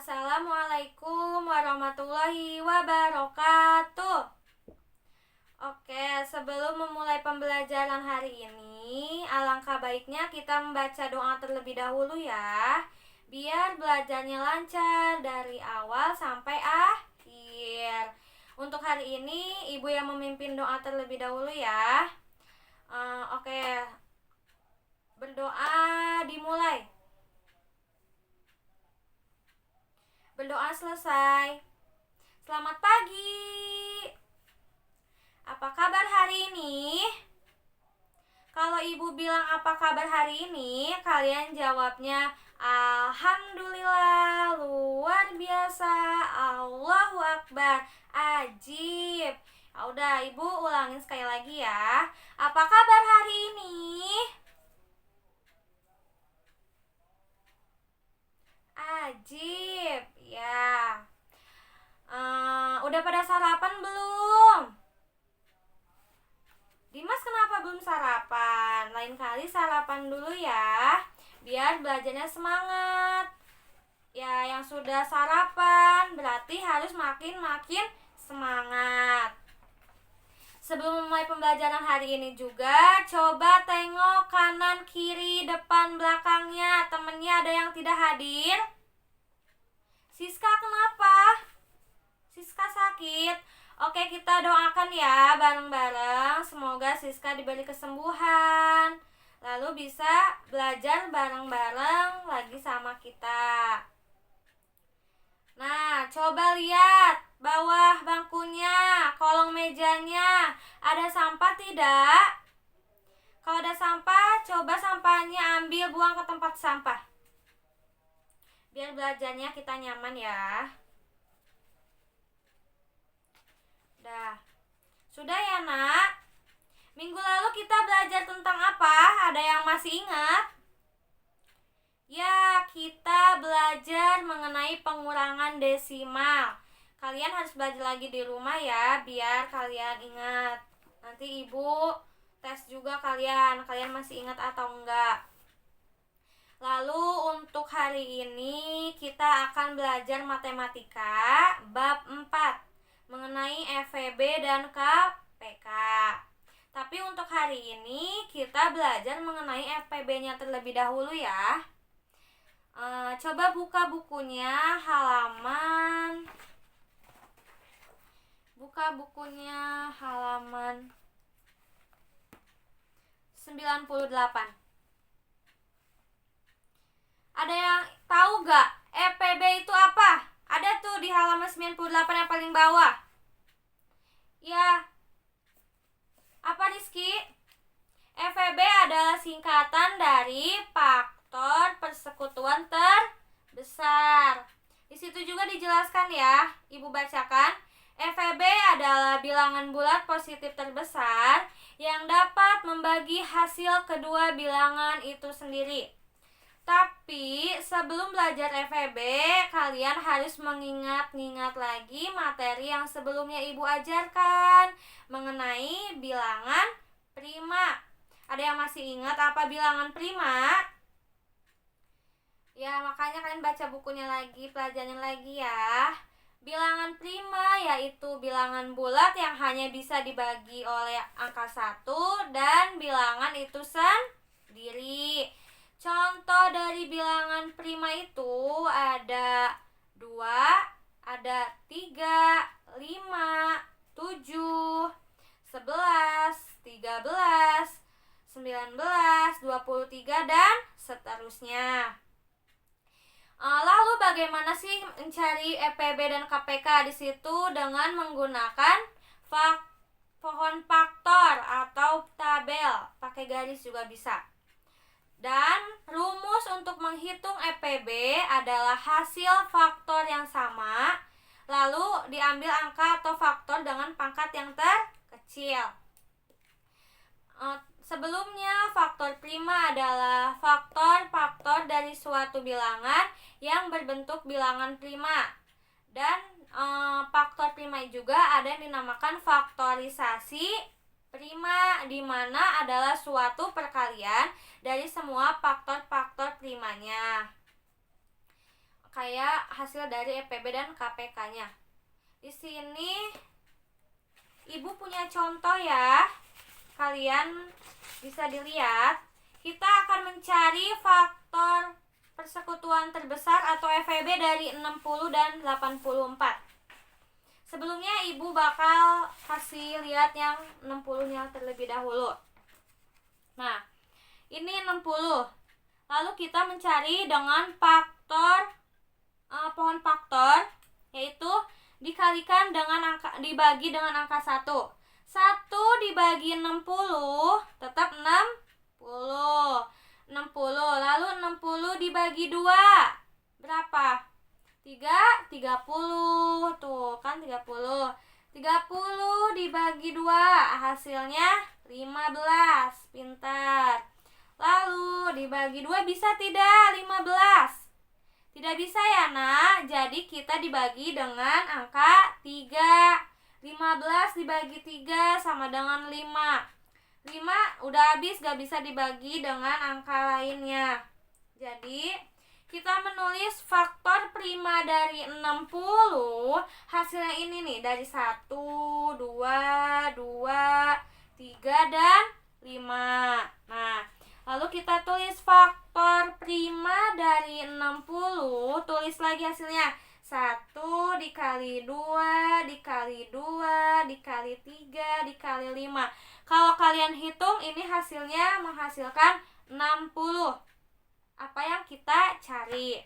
Assalamualaikum warahmatullahi wabarakatuh. Oke, sebelum memulai pembelajaran hari ini, alangkah baiknya kita membaca doa terlebih dahulu ya, biar belajarnya lancar dari awal sampai akhir. Untuk hari ini, Ibu yang memimpin doa terlebih dahulu ya. Oke, berdoa dimulai. Berdoa selesai. Selamat pagi. Apa kabar hari ini? Kalau ibu bilang apa kabar hari ini, kalian jawabnya Alhamdulillah, luar biasa, Allahu Akbar, ajib. Ya udah, ibu ulangin sekali lagi ya. Apa kabar hari ini? Ajib, ya. Udah pada sarapan belum? Dimas kenapa belum sarapan? Lain kali sarapan dulu ya, biar belajarnya semangat. Ya, yang sudah sarapan berarti harus makin semangat. Sebelum memulai pembelajaran hari ini juga, coba tengok kanan, kiri, depan, belakangnya. Temennya ada yang tidak hadir? Siska kenapa? Siska sakit. Oke, kita doakan ya bareng-bareng. Semoga Siska diberi kesembuhan, lalu bisa belajar bareng-bareng lagi sama kita. Nah, coba lihat bawah bangkunya, kolong mejanya, ada sampah tidak? Kalau ada sampah, coba sampahnya ambil, buang ke tempat sampah, biar belajarnya kita nyaman ya. Dah. Sudah ya nak? Minggu lalu kita belajar tentang apa? Ada yang masih ingat? Ya, kita belajar mengenai pengurangan desimal. Kalian harus belajar lagi di rumah ya, biar kalian ingat. Nanti ibu tes juga kalian masih ingat atau enggak. Lalu untuk hari ini kita akan belajar matematika bab 4 mengenai FEB dan KPK. Tapi untuk hari ini kita belajar mengenai FPB-nya terlebih dahulu ya. Coba buka bukunya halaman 98. Ada yang tahu gak FPB itu apa? Ada tuh di halaman 98 yang paling bawah. Ya, apa Rizky? FEB adalah singkatan dari faktor persekutuan terbesar. Di situ juga dijelaskan ya, ibu bacakan. FEB adalah bilangan bulat positif terbesar yang dapat membagi hasil kedua bilangan itu sendiri. Tapi sebelum belajar FEB, kalian harus mengingat-ingat lagi materi yang sebelumnya ibu ajarkan mengenai bilangan prima. Ada yang masih ingat apa bilangan prima? Ya, makanya kalian baca bukunya lagi, pelajarin lagi ya. Bilangan prima yaitu bilangan bulat yang hanya bisa dibagi oleh angka 1 dan bilangan itu sendiri. Contoh dari bilangan prima itu ada 2, ada 3, 5, 7, 11, 13, 19, 23, dan seterusnya. Lalu bagaimana sih mencari EPB dan KPK di situ? Dengan menggunakan pohon faktor atau tabel, pakai garis juga bisa. Dan rumus untuk menghitung EPB adalah hasil faktor yang sama, lalu diambil angka atau faktor dengan pangkat yang terkecil. Sebelumnya, faktor prima adalah faktor-faktor dari suatu bilangan yang berbentuk bilangan prima. Dan faktor prima juga ada yang dinamakan faktorisasi prima, di mana adalah suatu perkalian dari semua faktor-faktor primanya. kayak hasil dari EPB dan KPK-nya. Di sini Ibu punya contoh ya. Kalian bisa dilihat. Kita akan mencari faktor persekutuan terbesar atau FEB dari 60 dan 84. Sebelumnya Ibu bakal kasih lihat yang 60-nya terlebih dahulu. Nah, ini 60. Lalu kita mencari dengan faktor pohon faktor, yaitu dikalikan dengan dibagi dengan angka 1. 1 dibagi 60 tetap 60. 60. Lalu 60 dibagi 2 berapa? 30. Tuh kan 30. 30 dibagi 2 hasilnya 15. Pintar. Lalu dibagi 2 bisa tidak 15? Tidak bisa ya nak. Jadi kita dibagi dengan angka 3. 15 dibagi 3 sama dengan 5. 5 udah habis, gak bisa dibagi dengan angka lainnya. Jadi kita menulis faktor prima dari 60. Hasilnya ini nih, dari 1, 2, 3, dan 5. Nah, lalu kita tulis faktor prima dari 60. Tulis lagi hasilnya. 1 dikali 2 dikali 2 dikali 3 dikali 5. Kalau kalian hitung ini hasilnya menghasilkan 60. Apa yang kita cari?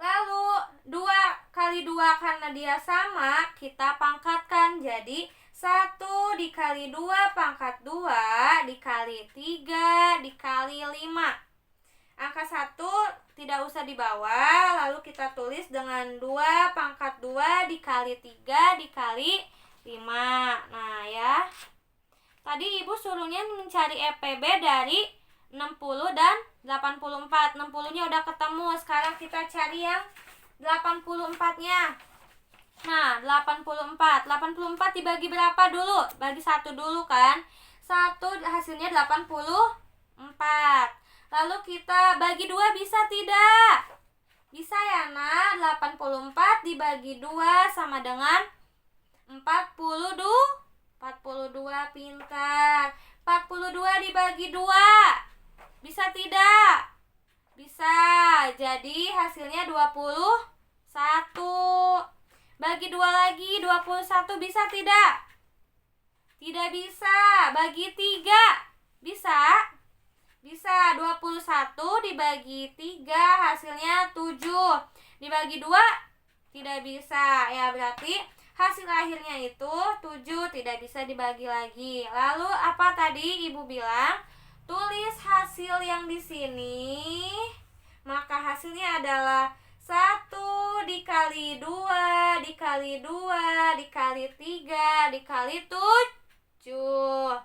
Lalu 2 kali 2 karena dia sama, kita pangkatkan jadi 1 dikali 2 pangkat 2 dikali 3 dikali 5. Angka 1 tidak usah dibawa, lalu kita tulis dengan 2 pangkat 2 dikali 3 dikali 5. Nah ya, tadi Ibu suruhnya mencari EPB dari 60 dan 84. 60-nya udah ketemu, sekarang kita cari yang 84-nya. Nah, 84 dibagi berapa dulu? Bagi 1 dulu kan. 1 hasilnya 84. Lalu kita bagi 2 bisa tidak? Bisa ya nak. 84 dibagi 2 sama dengan 42. Pintar. 42 dibagi 2 bisa tidak? Bisa. Jadi hasilnya 21. Bagi 2 lagi 21 bisa tidak? Tidak bisa. Bagi 3 bisa? Bisa. 21 dibagi 3 hasilnya 7. Dibagi 2 tidak bisa. Ya berarti hasil akhirnya itu 7, tidak bisa dibagi lagi. Lalu apa tadi Ibu bilang? Tulis hasil yang di sini. Maka hasilnya adalah 1 dikali 2 dikali 2 dikali 3 dikali 7.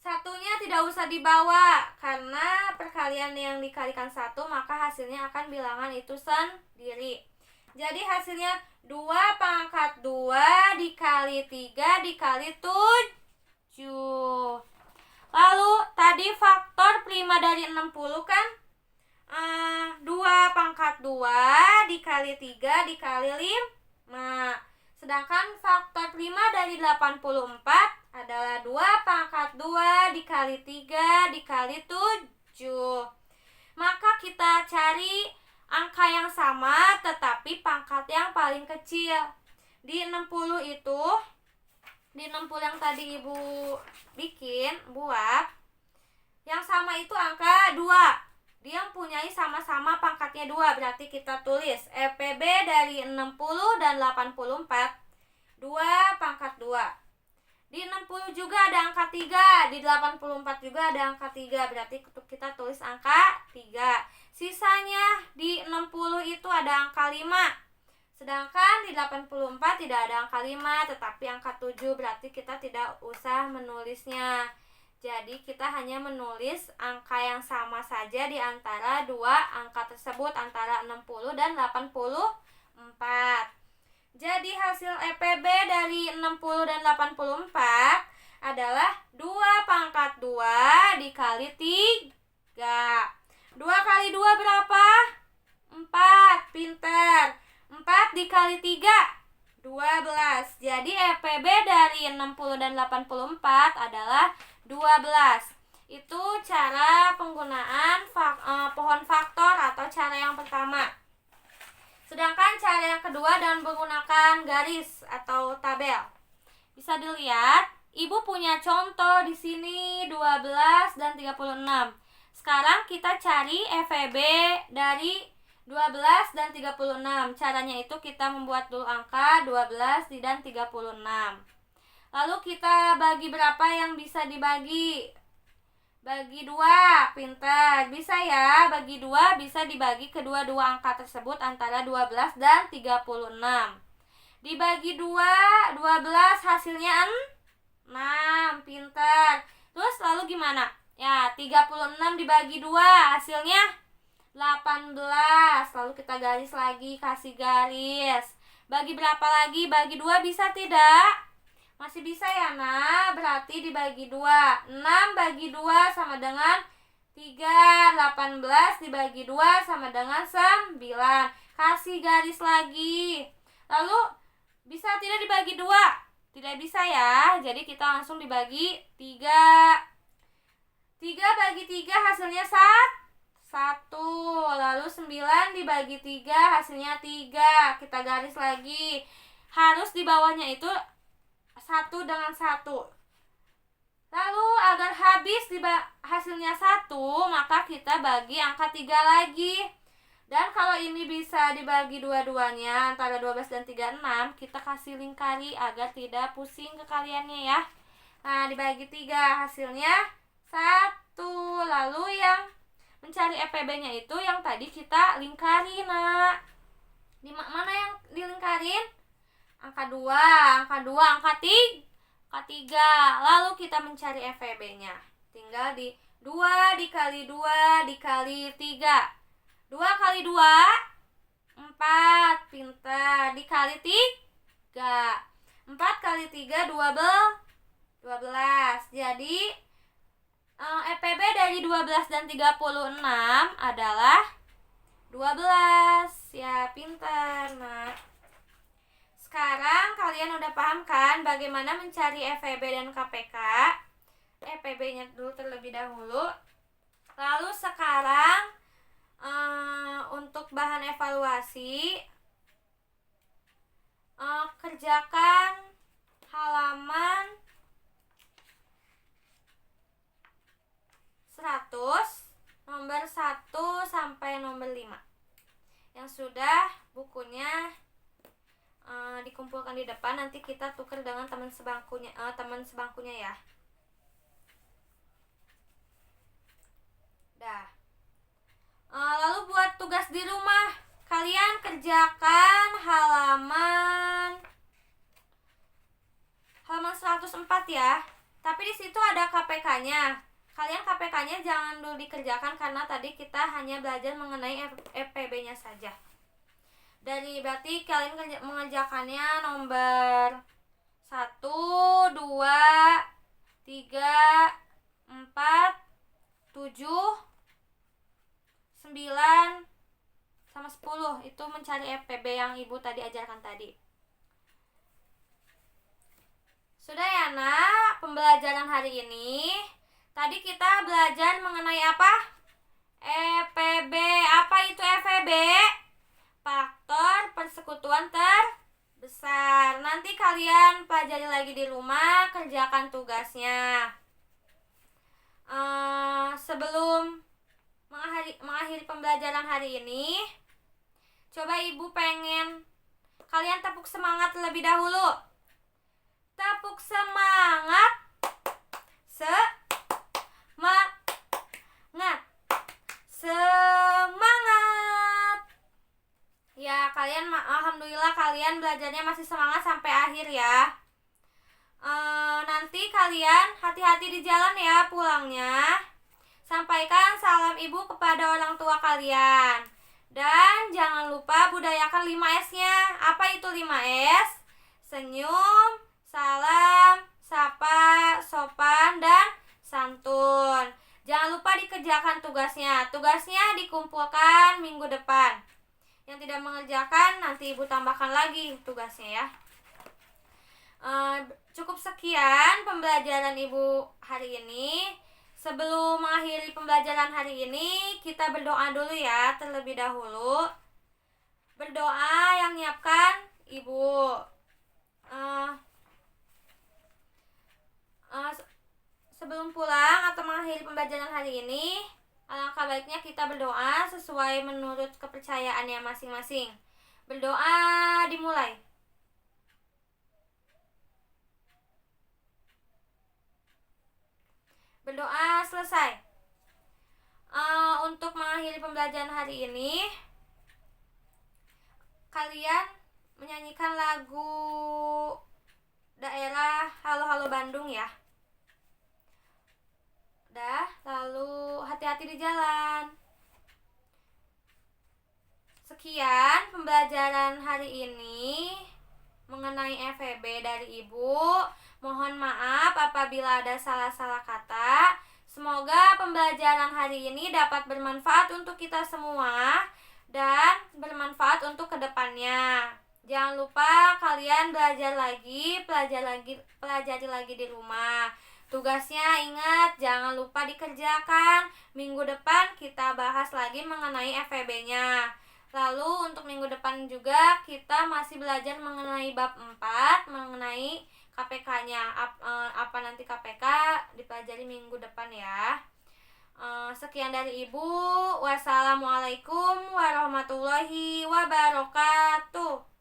Satunya tidak usah dibawa karena perkalian yang dikalikan 1, maka hasilnya akan bilangan itu sendiri. Jadi hasilnya 2 pangkat 2 dikali 3 dikali 7. Lalu tadi faktor prima dari 60 kan 2 pangkat 2 dikali 3 dikali 5. Sedangkan faktor prima dari 84 adalah 2 pangkat 2 dikali 3 dikali 7. Maka kita cari angka yang sama tetapi pangkat yang paling kecil. Di 60 itu, di 60 yang tadi Ibu buat, yang sama itu angka 2. Dia mempunyai sama-sama pangkatnya 2. Berarti kita tulis EPB dari 60 dan 84 2 pangkat 2. Di 60 juga ada angka 3, di 84 juga ada angka 3. Berarti kita tulis angka 3. Sisanya di 60 itu ada angka 5. Sedangkan di 84 tidak ada angka 5, tetapi angka 7. Berarti kita tidak usah menulisnya. Jadi kita hanya menulis angka yang sama saja di antara dua angka tersebut, antara 60 dan 84. Jadi hasil EPB dari 60 dan 84 adalah 2 pangkat 2 dikali 3. 2 kali 2 berapa? 4. dikali 3, 12. Jadi EPB dari 60 dan 84 adalah 12. Itu cara penggunaan pohon faktor atau cara yang pertama. Sedangkan cara yang kedua dengan menggunakan garis atau tabel. Bisa dilihat, Ibu punya contoh di sini 12 dan 36. Sekarang kita cari EVB dari 12 dan 36. Caranya itu kita membuat dulu angka 12 dan 36. Lalu kita bagi berapa yang bisa dibagi? Bagi 2, pintar. Bisa ya, bagi 2 bisa dibagi kedua-dua angka tersebut antara 12 dan 36. Dibagi 2, 12 hasilnya 6, pintar. Terus lalu gimana? Ya, 36 dibagi 2 hasilnya 18. Lalu kita garis lagi, kasih garis. Bagi berapa lagi? Bagi 2 bisa tidak? Masih bisa ya, nah. Berarti dibagi 2. 6 bagi 2 sama dengan 3. 18 dibagi 2 sama dengan 9. Kasih garis lagi. Lalu bisa tidak dibagi 2? Tidak bisa ya. Jadi kita langsung dibagi 3. 3 bagi 3 hasilnya 1. Lalu 9 dibagi 3 hasilnya 3. Kita garis lagi. Harus di bawahnya itu 1 dengan 1. Lalu agar habis hasilnya 1, maka kita bagi angka 3 lagi. Dan kalau ini bisa dibagi dua-duanya antara 12 dan 36, kita kasih lingkari agar tidak pusing kekaliannya ya. Nah, dibagi 3 hasilnya 1. Lalu yang mencari EPB-nya itu yang tadi kita lingkari, nak. Di mana yang dilingkarin? Angka 2, angka 2, angka 3. Lalu kita mencari EVB-nya. Tinggal di 2 dikali 2 dikali 3. 2 kali 2, 4. Pintar. Dikali 3. 4 kali 3, 12. Jadi EPB dari 12 dan 36 adalah 12. Ya, pintar, nak. Sekarang kalian udah paham kan bagaimana mencari EVB dan KPK? EPB-nya dulu terlebih dahulu. Lalu sekarang untuk bahan evaluasi, kerjakan halaman 100, nomor 1 sampai nomor 5. Yang sudah bukunya dikumpulkan di depan, nanti kita tukar dengan teman sebangkunya ya. Dah. Lalu buat tugas di rumah, kalian kerjakan halaman 104 ya. Tapi di situ ada KPK-nya. Kalian KPK-nya jangan dulu dikerjakan karena tadi kita hanya belajar mengenai EPB-nya saja. Berarti kalian mengerjakannya nomor 1, 2, 3, 4, 7, 9, sama 10. Itu mencari EPB yang Ibu tadi ajarkan tadi. Sudah ya, nak, pembelajaran hari ini. Tadi kita belajar mengenai apa? EPB. Apa itu EPB? Faktor persekutuan terbesar. Nanti kalian pelajari lagi di rumah, kerjakan tugasnya. Sebelum mengakhiri pembelajaran hari ini, coba Ibu pengen kalian tepuk semangat terlebih dahulu. Tepuk semangat. Semangat. Ya, kalian alhamdulillah kalian belajarnya masih semangat sampai akhir ya. Nanti kalian hati-hati di jalan ya pulangnya. Sampaikan salam Ibu kepada orang tua kalian. Dan jangan lupa budayakan 5S-nya. Apa itu 5S? Senyum, salam, sapa, sopan, dan santun. Jangan lupa dikerjakan tugasnya. Tugasnya dikumpulkan minggu depan. Yang tidak mengerjakan nanti Ibu tambahkan lagi tugasnya ya. Cukup sekian pembelajaran Ibu hari ini. Sebelum mengakhiri pembelajaran hari ini, kita berdoa dulu ya terlebih dahulu. Berdoa yang nyiapkan Ibu. Sebelum pulang atau mengakhiri pembelajaran hari ini, alangkah baiknya kita berdoa sesuai menurut kepercayaannya masing-masing. Berdoa dimulai. Berdoa selesai. Untuk mengakhiri pembelajaran hari ini, kalian menyanyikan lagu daerah Halo Halo Bandung ya. Lalu hati-hati di jalan. Sekian pembelajaran hari ini mengenai FEB dari Ibu. Mohon maaf apabila ada salah-salah kata. Semoga pembelajaran hari ini dapat bermanfaat untuk kita semua dan bermanfaat untuk kedepannya. Jangan lupa kalian pelajari lagi di rumah. Tugasnya ingat jangan lupa dikerjakan. Minggu depan kita bahas lagi mengenai FEB-nya. Lalu untuk minggu depan juga kita masih belajar mengenai bab 4, mengenai KPK-nya. Apa nanti KPK dipelajari minggu depan ya. Sekian dari Ibu. Wassalamualaikum warahmatullahi wabarakatuh.